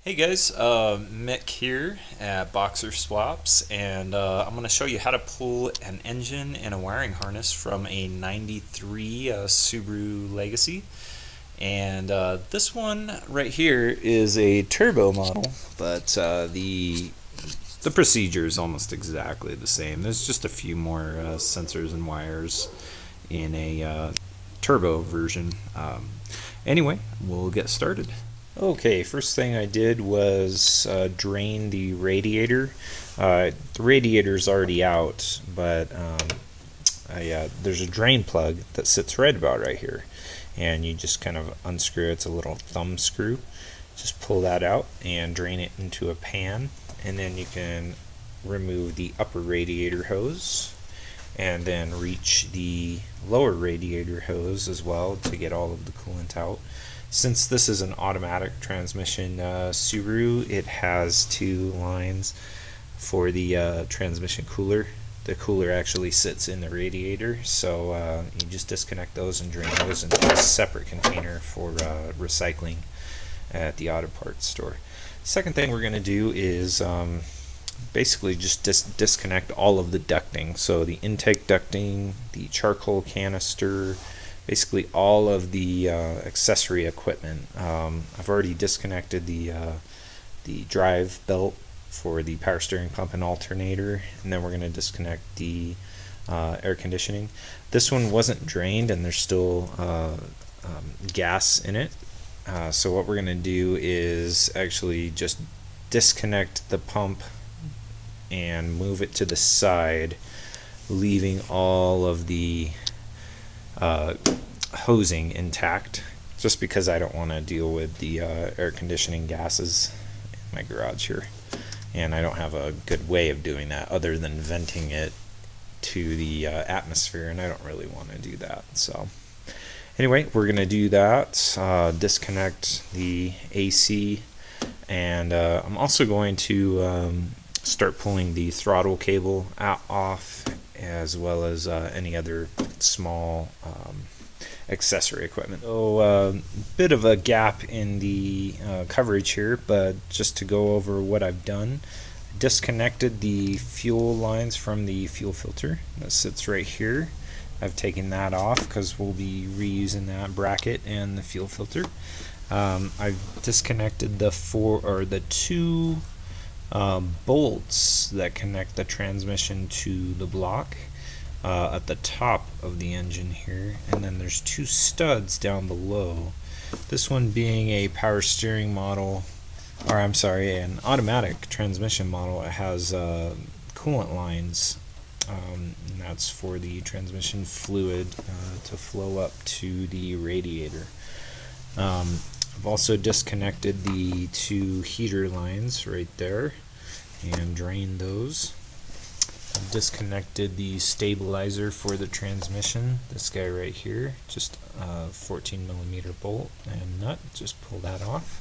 Hey guys, Mick here at Boxer Swaps, and I'm going to show you how to pull an engine and a wiring harness from a '93 Subaru Legacy. And this one right here is a turbo model, but the procedure is almost exactly the same. There's just a few more sensors and wires in a turbo version. Anyway, we'll get started. Okay, first thing I did was drain the radiator. The radiator's already out, but there's a drain plug that sits right about right here. And you just kind of unscrew it. It's a little thumb screw. Just pull that out and drain it into a pan. And then you can remove the upper radiator hose and then reach the lower radiator hose as well to get all of the coolant out. Since this is an automatic transmission Subaru, it has two lines for the transmission cooler. The cooler actually sits in the radiator, so you just disconnect those and drain those into a separate container for recycling at the auto parts store. Second thing we're going to do is basically just disconnect all of the ducting. So the intake ducting, the charcoal canister, basically all of the accessory equipment. I've already disconnected the drive belt for the power steering pump and alternator, and then we're going to disconnect the air conditioning. This one wasn't drained and there's still gas in it. So what we're going to do is actually just disconnect the pump and move it to the side, leaving all of the hosing intact, just because I don't want to deal with the air conditioning gases in my garage here, and I don't have a good way of doing that other than venting it to the atmosphere, and I don't really want to do that. So anyway, we're going to do that, disconnect the AC, and I'm also going to start pulling the throttle cable off, as well as any other small accessory equipment. So bit of a gap in the coverage here, but just to go over what I've done, disconnected the fuel lines from the fuel filter that sits right here. I've taken that off because we'll be reusing that bracket and the fuel filter. I've disconnected the two bolts that connect the transmission to the block at the top of the engine here, and then there's two studs down below. This one being a power steering model, or I'm sorry, an automatic transmission model. It has coolant lines, and that's for the transmission fluid to flow up to the radiator. I've also disconnected the two heater lines right there and drained those. I've disconnected the stabilizer for the transmission, this guy right here, just a 14mm bolt and nut. Just pull that off.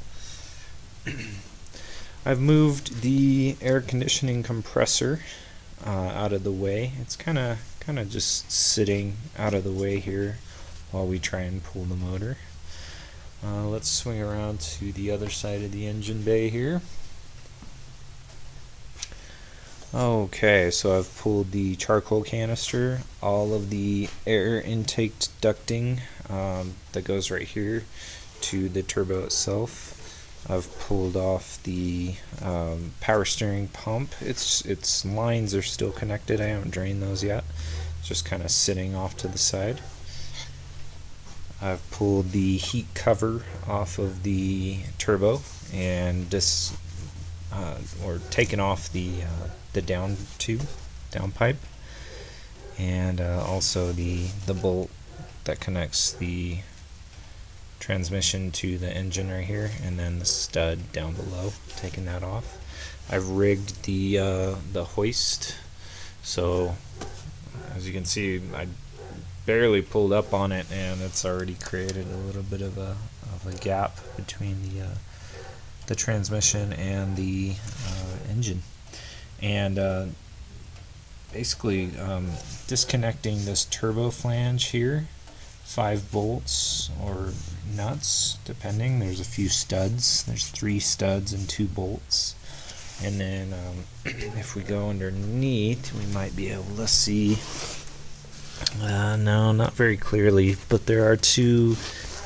I've moved the air conditioning compressor out of the way. It's kind of just sitting out of the way here while we try and pull the motor. Let's swing around to the other side of the engine bay here. Okay, so I've pulled the charcoal canister, all of the air intake ducting that goes right here to the turbo itself. I've pulled off the power steering pump. Its lines are still connected. I haven't drained those yet. Just kind of sitting off to the side. I've pulled the heat cover off of the turbo and taken off the down pipe, and also the bolt that connects the transmission to the engine right here, and then the stud down below, taking that off. I've rigged the hoist, so as you can see, I barely pulled up on it and it's already created a little bit of a gap between the transmission and the engine. And basically disconnecting this turbo flange here 5 bolts or nuts, depending. There's a few studs. There's 3 studs and 2 bolts. And then if we go underneath, we might be able to see, no, not very clearly, but there are 2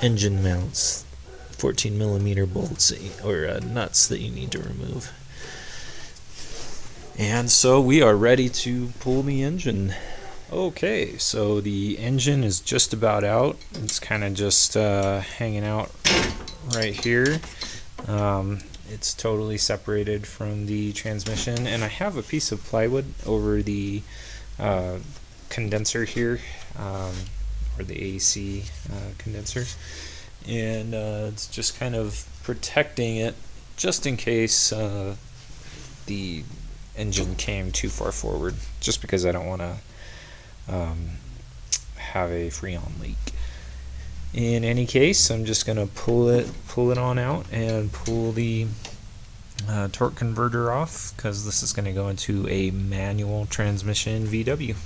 engine mounts, 14mm bolts or nuts that you need to remove. And so we are ready to pull the engine. Okay, so the engine is just about out. It's kind of just hanging out right here. It's totally separated from the transmission, and I have a piece of plywood over the condenser here, or the AC condenser, and it's just kind of protecting it just in case the engine came too far forward, just because I don't want to have a freon leak. In any case, I'm just going to pull it on out and pull the torque converter off, because this is going to go into a manual transmission VW.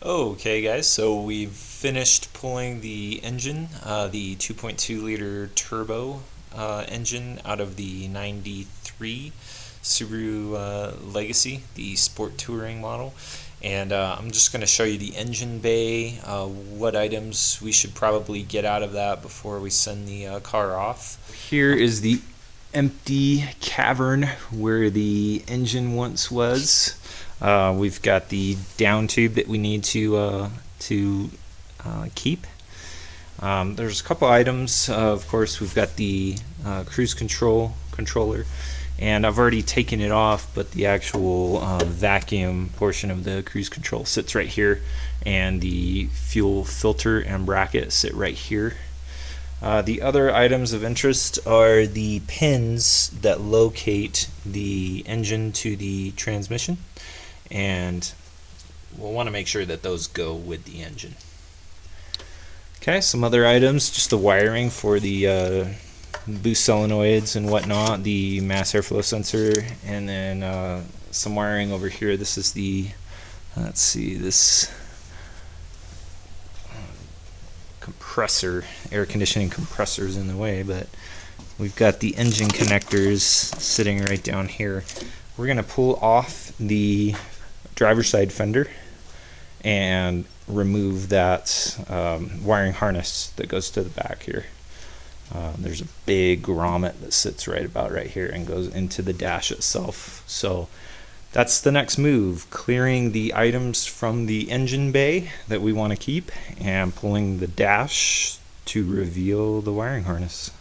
Okay guys, so we've finished pulling the engine, the 2.2 liter turbo engine out of the 93 Subaru Legacy, the Sport Touring model. And I'm just going to show you the engine bay, what items we should probably get out of that before we send the car off. Here is the empty cavern where the engine once was. We've got the down tube that we need to keep. There's a couple items. Of course, we've got the cruise controller. And I've already taken it off, but the actual vacuum portion of the cruise control sits right here, and the fuel filter and bracket sit right here. The other items of interest are the pins that locate the engine to the transmission, and we'll want to make sure that those go with the engine. Okay, some other items, just the wiring for the boost solenoids and whatnot, the mass airflow sensor, and then some wiring over here. This is the, let's see, this compressor, air conditioning compressor is in the way, but we've got the engine connectors sitting right down here. We're going to pull off the driver's side fender and remove that wiring harness that goes to the back here. There's a big grommet that sits right here and goes into the dash itself. So that's the next move, clearing the items from the engine bay that we want to keep and pulling the dash to reveal the wiring harness.